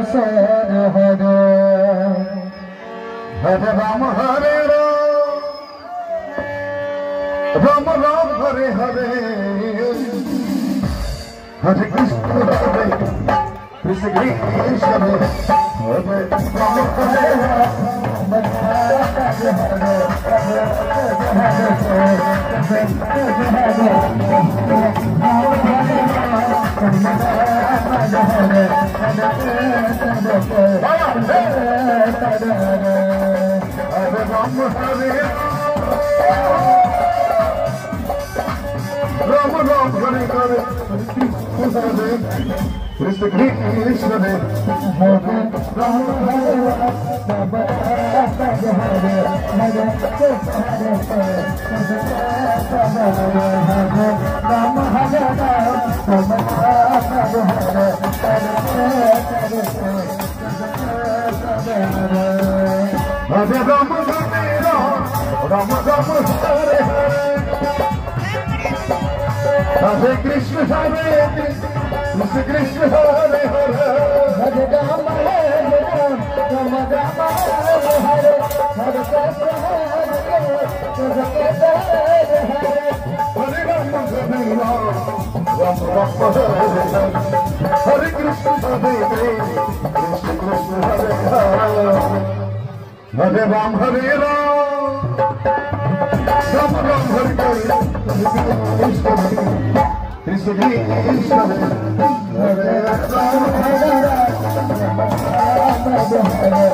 Hare Ram Hare Ram Ram Ram Hare Hare Hare Krishna Hare Krishna Krishna Hare Ram Hare Ram Krishna Krishna Hare Krishna Hare Krishna Krishna Hare Hare Hare Rama Hare Rama Rama Rama Hare Hare Hare Krishna Hare Krishna Krishna Hare Hare Hare Rama Hare Rama Rama Rama Hare Hare Hare Krishna Hare Krishna Krishna Hare Hare Hare Rama Hare Rama Rama Rama Hare Hare Krishna Krishna Hare Hare